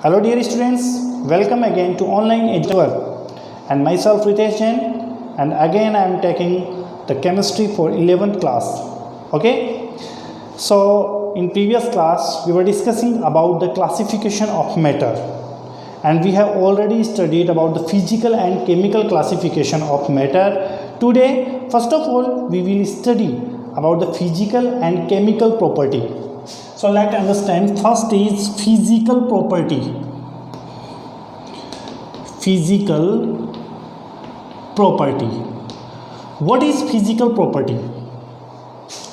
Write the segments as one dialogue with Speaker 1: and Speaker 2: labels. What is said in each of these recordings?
Speaker 1: Hello dear students, welcome again to online education and myself Ritesh Jain, and again I am taking the chemistry for 11th class. Okay, so in previous class we were discussing about the classification of matter, and we have already studied about the physical and chemical classification of matter. Today first of all we will study about the physical and chemical property. So let's understand. First is physical property. Physical property. What is physical property?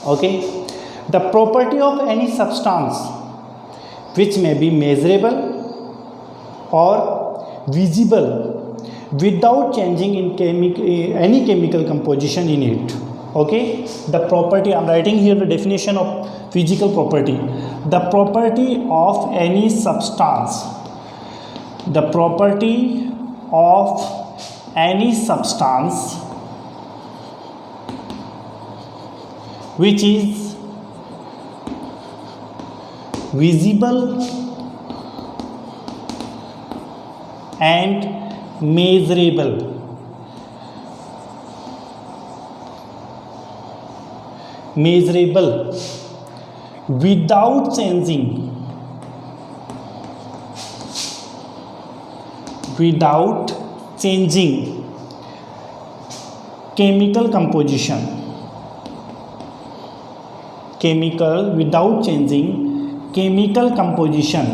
Speaker 1: Okay, the property of any substance which may be measurable or visible without changing in any chemical composition in it. Okay, the property, I am writing here the definition of physical property. The property of any substance. The property of any substance which is visible and measurable. Measurable without changing chemical composition. Without changing chemical composition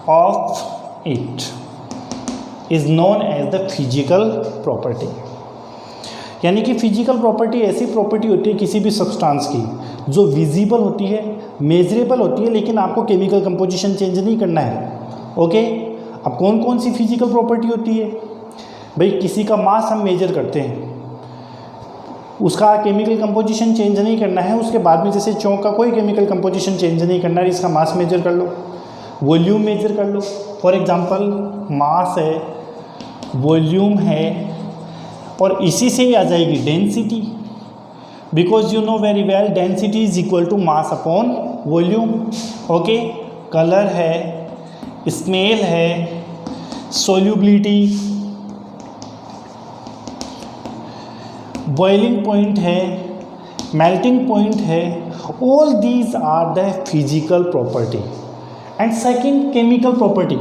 Speaker 1: of it is known as the physical property. यानी कि physical property ऐसी property होती है किसी भी substance की जो visible होती है, मेजरेबल होती है, लेकिन आपको केमिकल कंपोजिशन चेंज नहीं करना है. ओके, अब कौन कौन सी फिजिकल प्रॉपर्टी होती है भाई? किसी का मास हम मेजर करते हैं, उसका केमिकल कंपोजिशन चेंज नहीं करना है. उसके बाद में जैसे चौक का कोई केमिकल कंपोजिशन चेंज नहीं करना है, इसका मास मेजर कर लो, वॉल्यूम मेजर कर लो. फॉर एग्जांपल मास है, वॉल्यूम है, और इसी से ही आ जाएगी density, because you know very well density is equal to mass upon volume. Okay, colour है, स्मेल है, सोल्यूबिलिटी, बॉइलिंग पॉइंट है, मेल्टिंग पॉइंट है. All these are the physical property. And second, chemical property.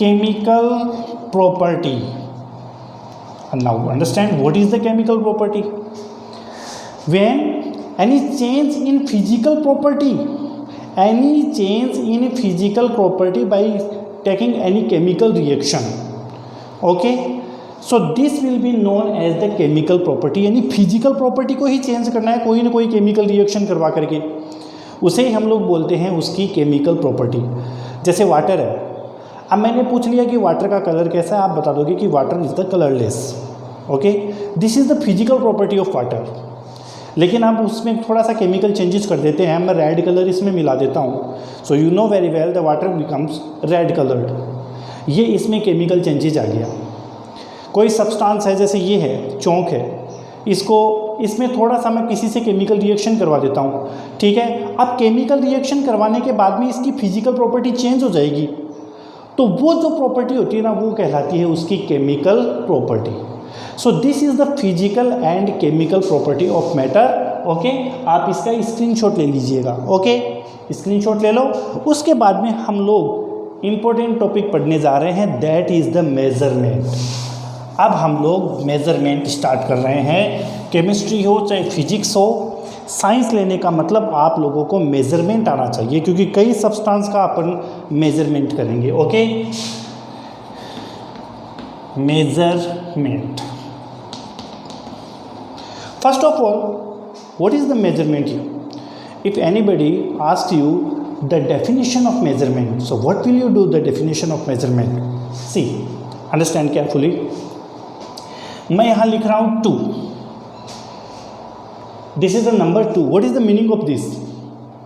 Speaker 1: Chemical property. And now understand what is the chemical property. When any change in physical property by taking any chemical reaction. Okay, so this will be known as the chemical property. यानी physical property को ही change करना है, कोई ना कोई chemical reaction करवा करके, उसे हम लोग बोलते हैं उसकी केमिकल प्रॉपर्टी. जैसे वाटर है, अब मैंने पूछ लिया कि वाटर का कलर कैसा है, आप बता दोगे कि water is the colourless. Okay, this is the physical property of water. लेकिन आप उसमें थोड़ा सा केमिकल चेंजेस कर देते हैं, मैं रेड कलर इसमें मिला देता हूँ, so you know very well the water becomes red coloured. ये इसमें केमिकल चेंजेस आ गया. कोई सब्सटेंस है, जैसे ये है चौक है, इसमें थोड़ा सा मैं किसी से केमिकल रिएक्शन करवा देता हूँ. ठीक है, अब केमिकल रिएक्शन करवाने के बाद में इसकी फिजिकल प्रॉपर्टी चेंज हो जाएगी, तो वो जो प्रॉपर्टी होती है ना, वो कहलाती है उसकी chemical property. So this is the physical and chemical property of matter. Okay, आप इसका स्क्रीनशॉट ले लीजिएगा. ओके, स्क्रीनशॉट ले लो. उसके बाद में हम लोग इम्पोर्टेंट टॉपिक पढ़ने जा रहे हैं, दैट इज द मेजरमेंट. अब हम लोग मेजरमेंट स्टार्ट कर रहे हैं. केमिस्ट्री हो चाहे फिजिक्स हो, साइंस लेने का मतलब आप लोगों को मेजरमेंट आना चाहिए, क्योंकि कई सब्सटेंस का अपन मेजरमेंट करेंगे. Okay, measurement. First of all, what is the measurement here? If anybody asks you the definition of measurement, so what will you do the definition of measurement? See, understand carefully. मैं यहाँ लिख रहा हूँ 2. This is the number 2. What is the meaning of this?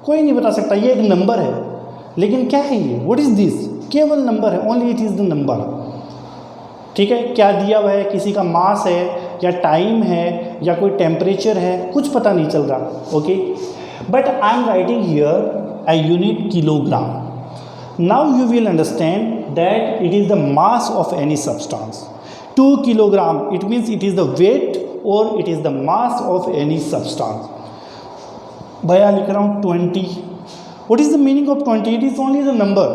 Speaker 1: कोई नहीं बता सकता, ये एक नंबर है, लेकिन क्या है ये? What is this? केवल नंबर है, only it is the number. ठीक है, क्या दिया हुआ है? किसी का मास है या टाइम है या कोई टेम्परेचर है, कुछ पता नहीं चल रहा. Okay, but I am writing here a unit kilogram. Now you will understand that it is the mass of any substance. 2 kilogram, it means it is the weight or it is the mass of any substance. भैया लिख रहा हूँ 20. What is the meaning of 20? It is only the number.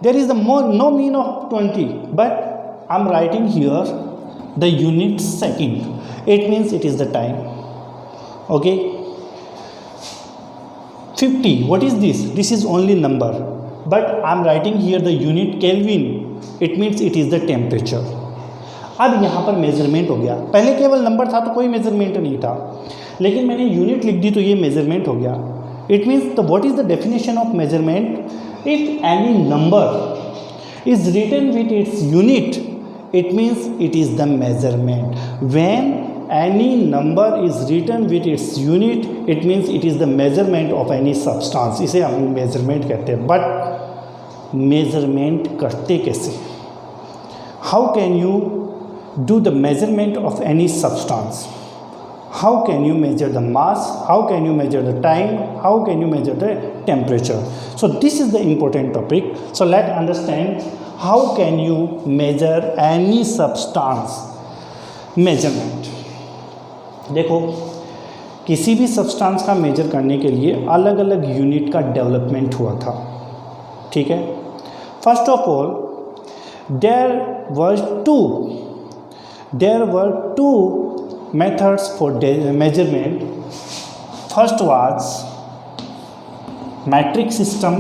Speaker 1: There is no meaning of 20, but I am writing here the unit second. It means it is the time. Okay. 50, what is this? This is only number, but I am writing here the unit Kelvin. It means it is the temperature. अब यहाँ पर measurement हो गया. पहले केवल number था तो कोई मेजरमेंट नहीं था, लेकिन मैंने यूनिट लिख दी तो ये मेजरमेंट हो गया. It means the what is the definition of measurement? If any number is written with its unit, it means it is the measurement. When any number is written with its unit, it means it is the measurement of any substance. इसे हम measurement कहते हैं. But measurement करते कैसे? How can you do the measurement of any substance? How can you measure the mass? How can you measure the time? How can you measure the temperature? So this is the important topic. So let's understand how can you measure any substance. Measurement. देखो, किसी भी substance का major करने के लिए अलग अलग unit का डेवलपमेंट हुआ था. ठीक है. First of all there were two methods for measurement. First was metric system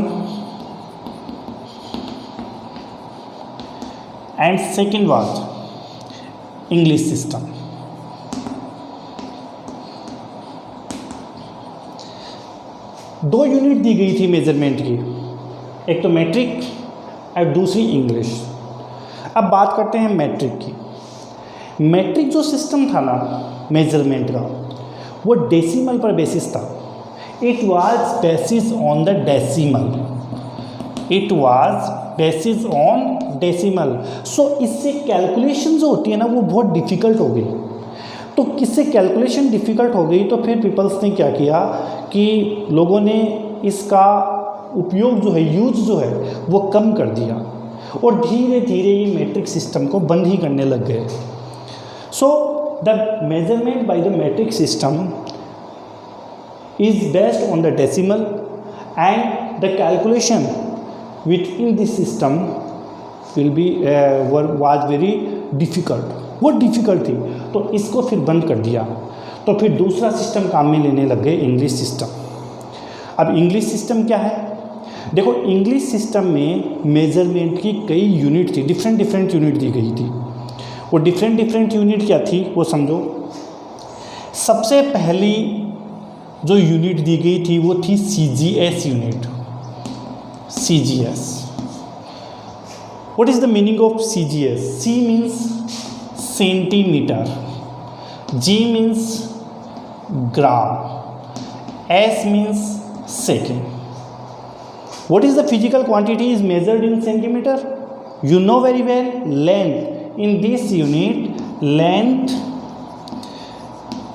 Speaker 1: and second was English system. दो यूनिट दी गई थी मेजरमेंट की, एक तो मैट्रिक और दूसरी इंग्लिश. अब बात करते हैं मैट्रिक की. मैट्रिक जो सिस्टम था ना मेजरमेंट का, वो डेसिमल पर बेसिस था. It was basis on the decimal. It was basis on decimal. So इससे कैलकुलेशन जो होती है ना वो बहुत डिफ़िकल्ट हो गई. तो किससे कैलकुलेशन डिफ़िकल्ट हो गई तो फिर पीपल्स ने क्या किया कि लोगों ने इसका उपयोग जो है, यूज जो है वो कम कर दिया और धीरे धीरे ये मैट्रिक सिस्टम को बंद ही करने लग गए. So the measurement by the metric system is based on the decimal and the calculation within this system will be was very difficult. वो डिफ़िकल्ट थी तो इसको फिर बंद कर दिया. तो फिर दूसरा सिस्टम काम में लेने लग गए, इंग्लिश सिस्टम. अब इंग्लिश सिस्टम क्या है? देखो, इंग्लिश सिस्टम में मेजरमेंट की कई यूनिट थी, डिफरेंट यूनिट दी गई थी. वो डिफरेंट यूनिट क्या थी वो समझो. सबसे पहली जो यूनिट दी गई थी वो थी CGS unit. CGS. What is the meaning of CGS? C means centimetre, G means gram, S means second. What is the physical quantity is measured in centimetre? You know very well, length. In this unit, length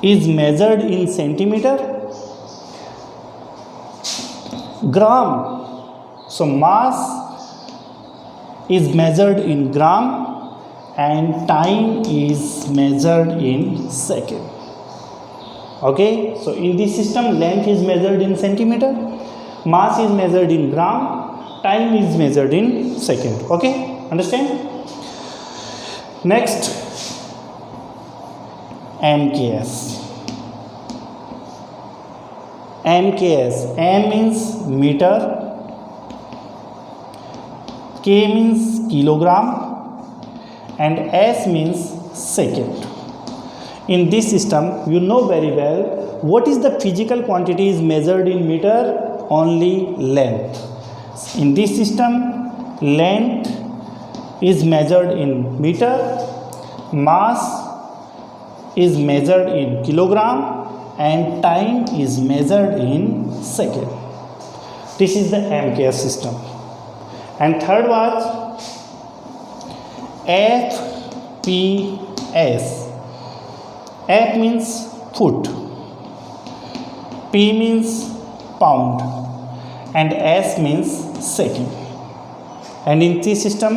Speaker 1: is measured in centimeter. Gram. So mass is measured in gram and time is measured in second. Okay. So in this system, length is measured in centimeter, mass is measured in gram, time is measured in second. Okay. Understand? Next, MKS. MKS. M means meter, K means kilogram, and S means second. In this system, you know very well what is the physical quantity is measured in meter? Only length. In this system, length is measured in meter, mass is measured in kilogram, and time is measured in second. This is the MKS system. And third was FPS. F means foot, P means pound, and S means second. And in this system,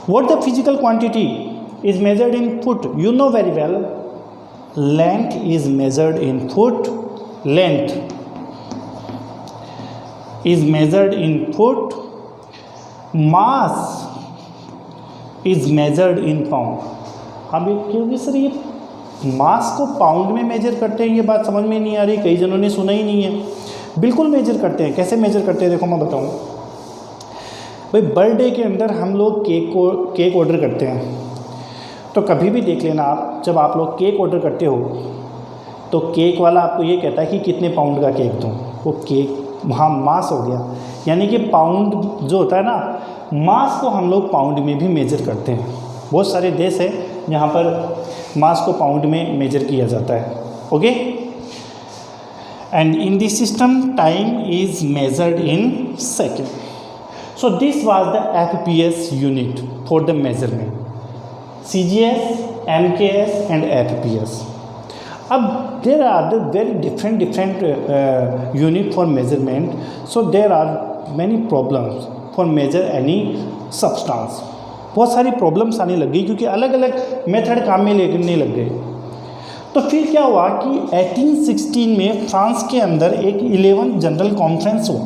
Speaker 1: what the physical quantity is measured in foot? You know very well, length is measured in foot, length is measured in foot, mass is measured in pound. हाँ भाई, क्योंकि sir ये मास को pound में major करते हैं, ये बात समझ में नहीं आ रही, कई जनों ने सुना ही नहीं है। बिल्कुल मेजर करते हैं। कैसे मेजर करते हैं देखो मैं बताऊँ भाई। बर्थडे के अंदर हम लोग केक ऑर्डर करते हैं, तो कभी भी देख लेना आप, जब आप लोग केक ऑर्डर करते हो तो केक वाला आपको ये कहता है कि कितने पाउंड का केक दूँ। वो केक वहाँ मास हो गया, यानी कि पाउंड जो होता है ना, मास को हम लोग पाउंड में भी मेजर करते हैं। बहुत सारे देश है जहाँ पर मास को पाउंड में मेजर किया जाता है। Okay, and in this system time is measured in second. So this was the FPS unit for the measurement, CGS, MKS and FPS. अब there are the very different unit for measurement, so there are many problems for measure any substance. बहुत सारी problems आने लग गई क्योंकि अलग अलग method काम में लेने लग गए। तो फिर क्या हुआ कि 1816 में फ्रांस के अंदर एक 11th जनरल कॉन्फ्रेंस हुआ।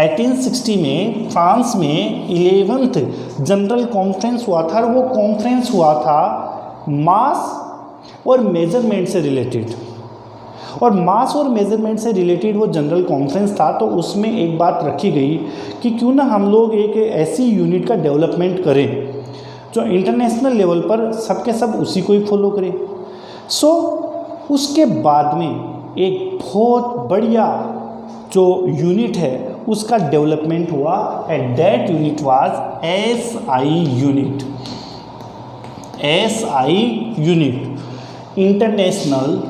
Speaker 1: 1860 में फ्रांस में 11th जनरल कॉन्फ्रेंस हुआ था, और वो कॉन्फ्रेंस हुआ था मास और मेजरमेंट से रिलेटेड। और मास और मेजरमेंट से रिलेटेड वो जनरल कॉन्फ्रेंस था, तो उसमें एक बात रखी गई कि क्यों ना हम लोग एक ऐसी यूनिट का डेवलपमेंट करें जो इंटरनेशनल लेवल पर सबके सब उसी को ही फॉलो करें। सो उसके बाद में एक बहुत बढ़िया जो यूनिट है उसका डेवलपमेंट हुआ, and that unit was SI unit. SI unit, international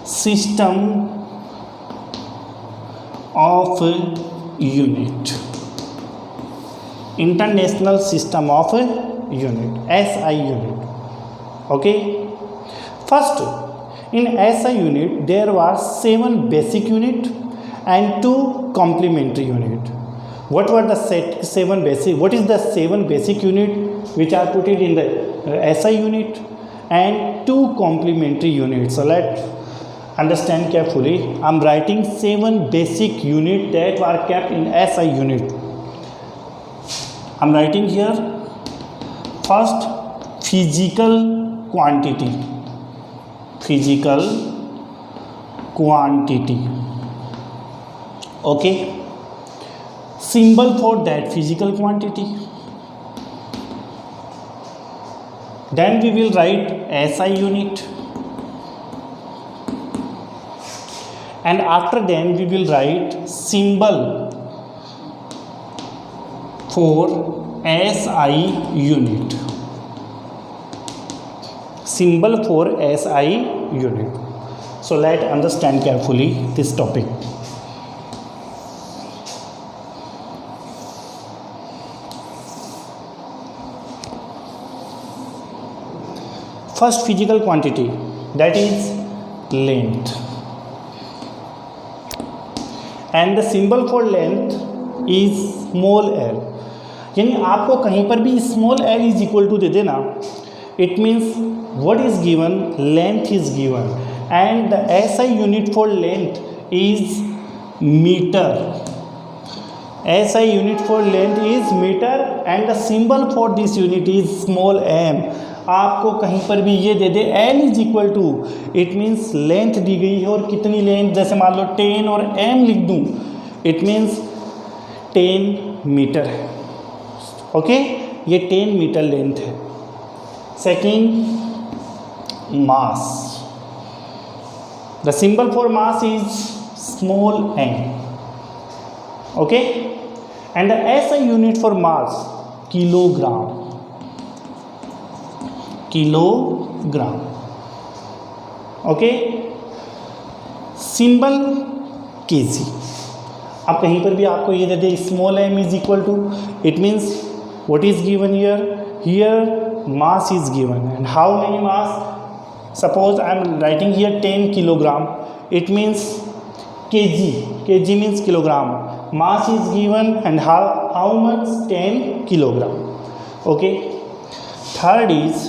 Speaker 1: system of unit, international system of unit, SI unit. Okay, first in SI unit there were 7 basic unit and 2 complementary unit. What were the 7 basic? What is the 7 basic unit which are put it in the SI unit and 2 complementary units? So let's understand carefully. I'm writing 7 basic unit that were kept in SI unit. I'm writing here first physical quantity. Physical quantity. Okay, symbol for that physical quantity. Then we will write SI unit, and after then we will write symbol for SI unit. Symbol for SI unit. So let's understand carefully this topic. First physical quantity, that is length, and the symbol for length is small l. यानी आपको कहीं पर भी small l is equal to दे देना, it means what is given, length is given, and the SI unit for length is meter. SI unit for length is meter and the symbol for this unit is small m. आपको कहीं पर भी ये दे दे L is equal to, it means length दी गई है और कितनी लेंथ, जैसे मान लो 10 और m लिख दूँ, it means 10 मीटर है। ओके, ये 10 मीटर लेंथ है। Second, mass. The symbol for mass is small m. Okay, and the SI unit for mass, kilogram. Kilogram. Okay, symbol kg. अब कहीं पर भी आपको ये दे दे small m is equal to, it means what is given here mass is given and how many mass, suppose I am writing here 10 kilogram, इट मीन्स kg means kilogram, mass is given and how much, 10 kilogram. Okay, third is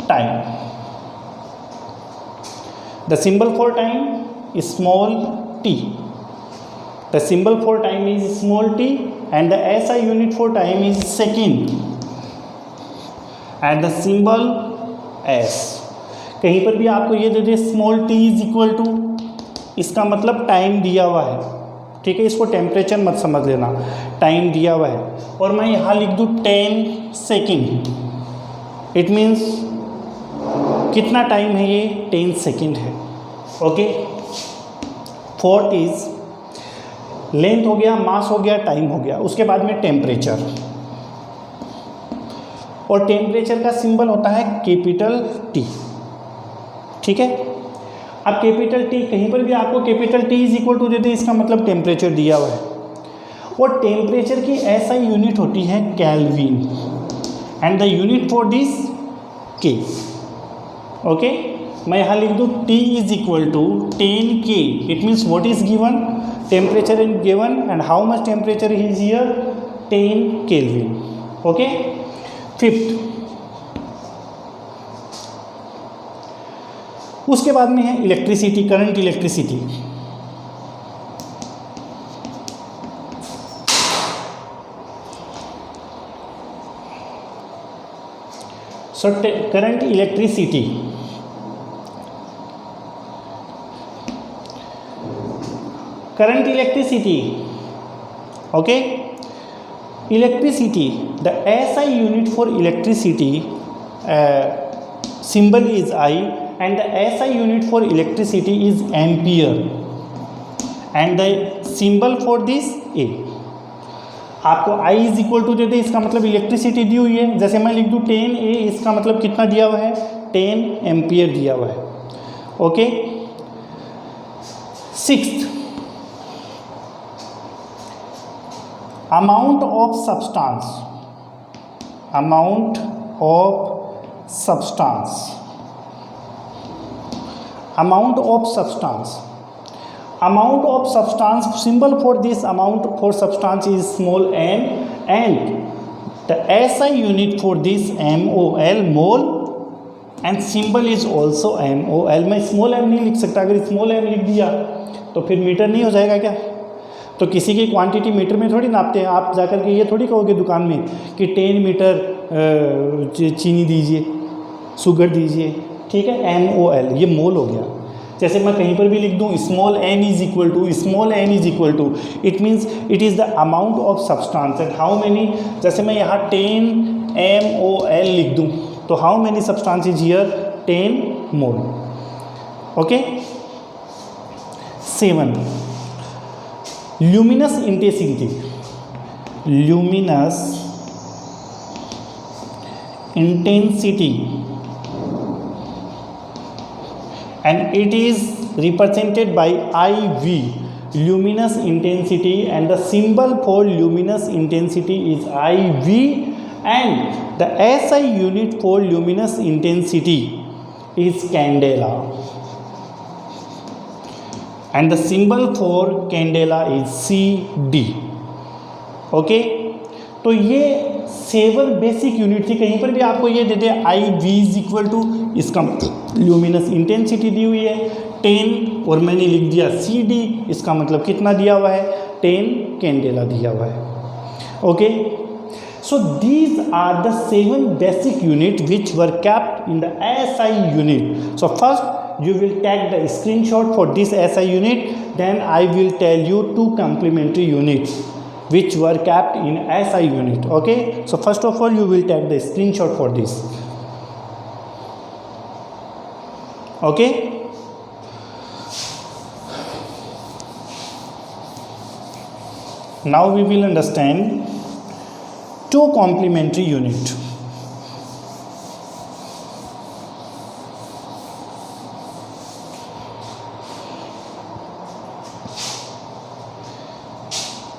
Speaker 1: time. The symbol for time is small t, the symbol for time is small t and the SI unit for time is second and the symbol s. कहीं पर भी आपको ये दे दे small t is equal to, इसका मतलब time दिया हुआ है, ठीक है, इसको टेम्परेचर मत समझ लेना, टाइम दिया हुआ है और मैं यहाँ लिख दूँ 10 सेकेंड, इट मीन्स कितना टाइम है ये, 10 सेकेंड है. ओके, फोर्थ इज लेंथ हो गया, मास हो गया, टाइम हो गया, उसके बाद में टेम्परेचर, और टेम्परेचर का सिंबल होता है कैपिटल टी. ठीक है, अब कैपिटल टी कहीं पर भी आपको capital T is equal to देते, इसका मतलब टेम्परेचर दिया हुआ है, और टेम्परेचर की ऐसा यूनिट होती है kelvin and the unit for this के. ओके, मैं यहाँ लिख दूँ टी इज इक्वल टू 10 के, it means what is given, temperature is given and how much temperature is here, 10 kelvin. Okay, fifth, उसके बाद में है electricity, current electricity. So current electricity, current electricity, okay, electricity, the SI unit for electricity symbol is I and the SI unit for electricity is ampere and the symbol for this A. आपको I is equal to देते, इसका मतलब electricity दी हुई है, जैसे मैं लिख दूँ 10A, इसका मतलब कितना दिया हुआ है, 10 एम्पियर दिया हुआ है. Okay, sixth, amount of substance, amount of substance, amount of substance, amount of substance, symbol for this amount for substance is small m and the SI unit for this mol, mole, and symbol is also mol. मैं small m नहीं लिख सकता, अगर small m लिख दिया तो फिर metre नहीं हो जाएगा क्या, तो किसी की क्वांटिटी मीटर में थोड़ी नापते हैं, आप जाकर के ये थोड़ी कहोगे दुकान में कि 10 मीटर चीनी दीजिए, शुगर दीजिए, ठीक है, MOL, ये मोल हो गया. जैसे मैं कहीं पर भी लिख दूँ small n is equal to, small n is equal to, it means it is the amount of substance and how many, जैसे मैं यहाँ 10 MOL लिख दूँ तो how many substance is here, 10 mole. Okay, 7, luminous intensity, luminous intensity and it is represented by IV, luminous intensity, and the symbol for luminous intensity is IV and the SI unit for luminous intensity is candela and the symbol for candela is CD. Okay, तो ये 7 basic unit थी. कहीं पर भी आपको ये दे दे IV is equal to, इसका ल्यूमिनस इंटेंसिटी दी हुई है 10 और मैंने लिख दिया CD, इसका मतलब कितना दिया हुआ है, 10 कैंडेला दिया हुआ है. Okay, so these are the 7 basic unit which were kept in the SI unit. So first you will take the screenshot for this SI unit, then I will tell you 2 complementary units which were kept in SI unit. Okay, so first of all you will take the screenshot for this. Okay, now we will understand 2 complementary unit.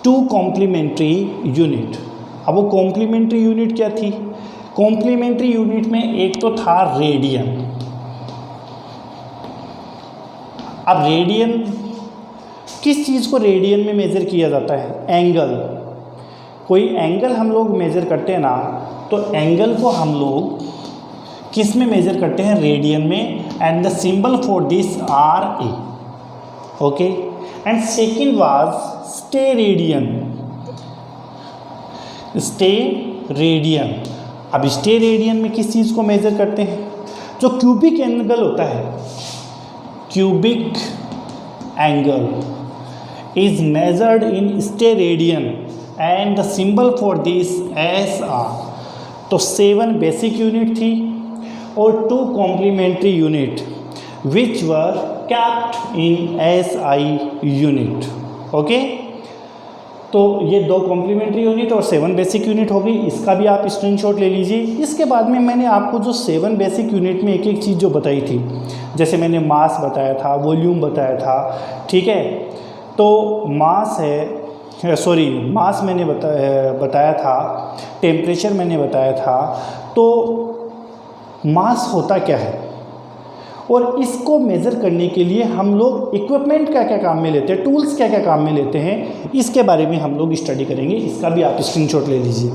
Speaker 1: 2 complementary unit. अब वो complementary unit क्या थी? Complementary unit में एक तो था radian. अब radian, किस चीज़ को रेडियन में मेज़र किया जाता है? एंगल। कोई एंगल हम लोग मेज़र करते हैं ना, तो एंगल को हम लोग किस में मेज़र करते हैं? रेडियन में। And the symbol for this are A. Okay, and second was steradian. Steradian. अब स्टे रेडियन में किस चीज़ को मेज़र करते हैं? जो क्यूबिक एंगल होता है, cubic angle is measured in steradian and the symbol for this S R. तो 7 बेसिक यूनिट थी और 2 complementary unit which were kept in S I unit. Okay, तो ये 2 कॉम्प्लीमेंट्री यूनिट और 7 बेसिक यूनिट हो गई। इसका भी आप स्क्रीनशॉट ले लीजिए। इसके बाद में मैंने आपको जो 7 बेसिक यूनिट में एक एक चीज़ जो बताई थी, जैसे मैंने मास बताया था, वॉल्यूम बताया था, ठीक है। तो मास है, सॉरी मास मैंने बताया था, टेम्परेचर मैंने बताया था। तो मास होता क्या है और इसको मेज़र करने के लिए हम लोग इक्विपमेंट क्या क्या काम में लेते हैं, टूल्स क्या क्या काम में लेते हैं, इसके बारे में हम लोग स्टडी करेंगे। इसका भी आप स्क्रीनशॉट ले लीजिए।